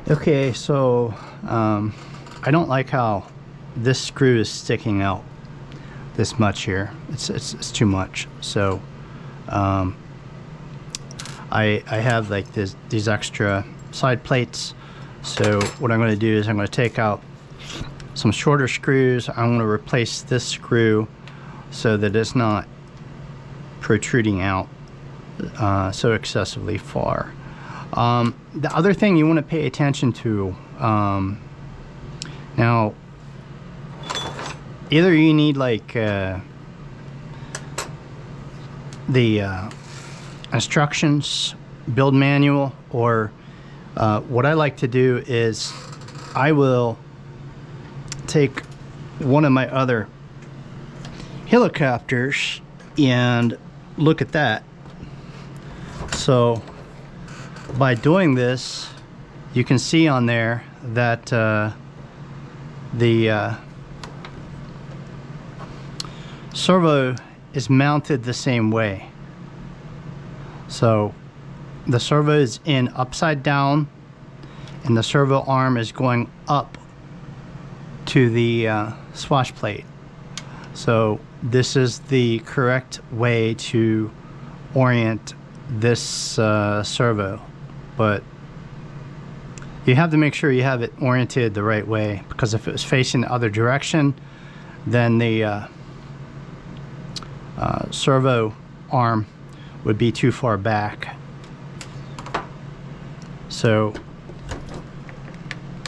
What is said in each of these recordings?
Okay, so I don't like how this screw is sticking out this much here. It's too much. So I have like these extra side plates. So what I'm going to do is I'm going to take out some shorter screws. I'm going to replace this screw so that it's not protruding out so excessively far. The other thing you want to pay attention to, now either you need like the instructions, build manual, or what I like to do is I will take one of my other helicopters and look at that. So by doing this, you can see on there that the servo is mounted the same way. So the servo is in upside down, and the servo arm is going up to the swash plate. So this is the correct way to orient this servo, but you have to make sure you have it oriented the right way, because if it was facing the other direction, then the servo arm would be too far back. So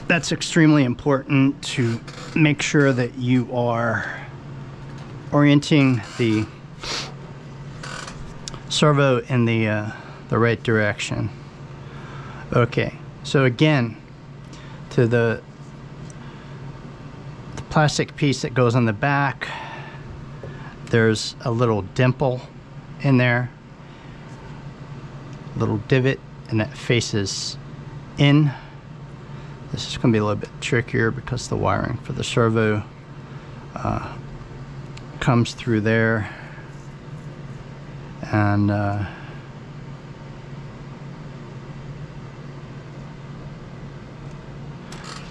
that's extremely important, to make sure that you are orienting the servo in the right direction. Okay, so again, to the plastic piece that goes on the back, there's a little dimple in there, little divot, and that faces in. This is going to be a little bit trickier because the wiring for the servo comes through there, and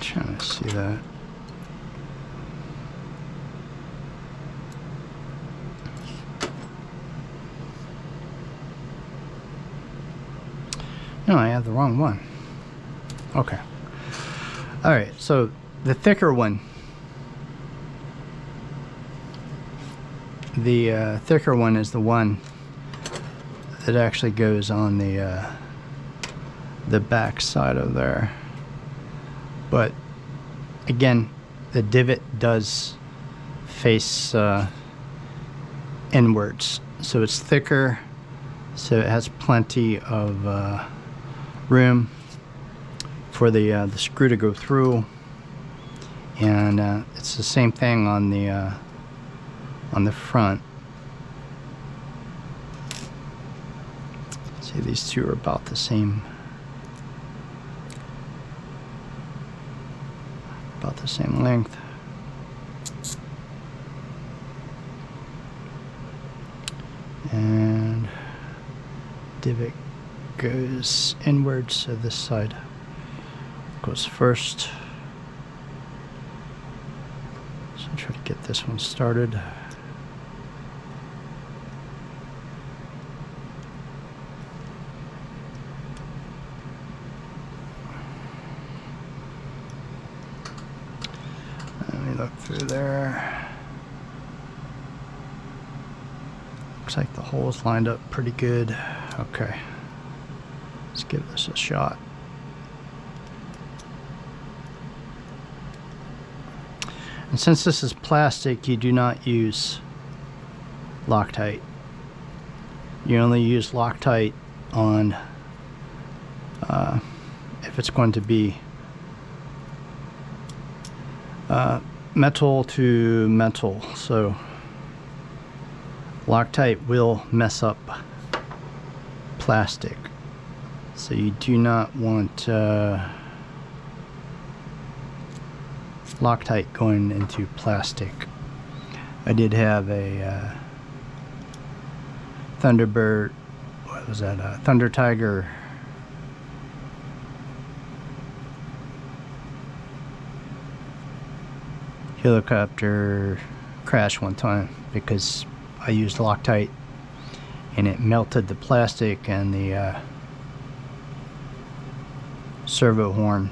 trying to see that. No, I have the wrong one. Okay. All right, so the thicker one, is the one that actually goes on the back side of there. But again, the divot does face inwards, so it's thicker, so it has plenty of room for the screw to go through. And it's the same thing on the front. See, these two are about the same, length. And divot goes inwards, so this side goes first. So I'll try to get this one started. Let me look through there. Looks like the hole's lined up pretty good. Okay, let's give this a shot. And since this is plastic, you do not use Loctite. You only use Loctite on if it's going to be metal to metal. So Loctite will mess up plastic, so you do not want Loctite going into plastic. I did have a Thunderbird, what was that, Thunder Tiger helicopter crash one time because I used Loctite and it melted the plastic, and the servo horn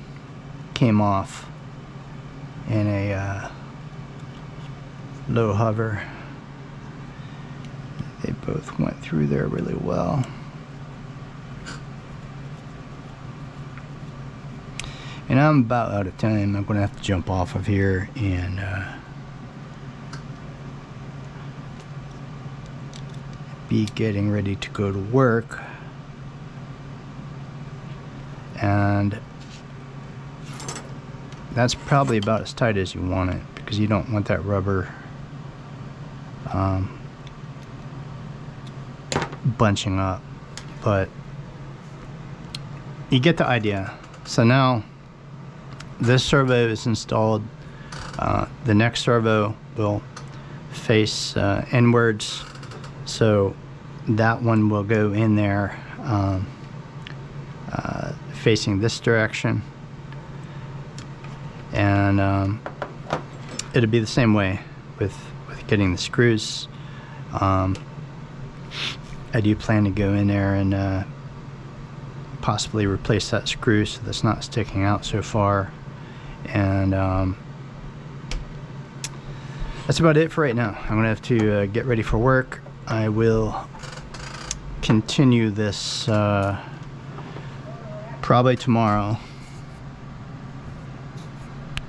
came off in a low hover. They both went through there really well. And I'm about out of time. I'm going to have to jump off of here and be getting ready to go to work. And that's probably about as tight as you want it, because you don't want that rubber bunching up. But you get the idea. So now this servo is installed. The next servo will face inwards, so that one will go in there facing this direction, and it'll be the same way with getting the screws. I do plan to go in there and possibly replace that screw so that's not sticking out so far. And that's about it for right now. I'm gonna have to get ready for work. I will continue this probably tomorrow.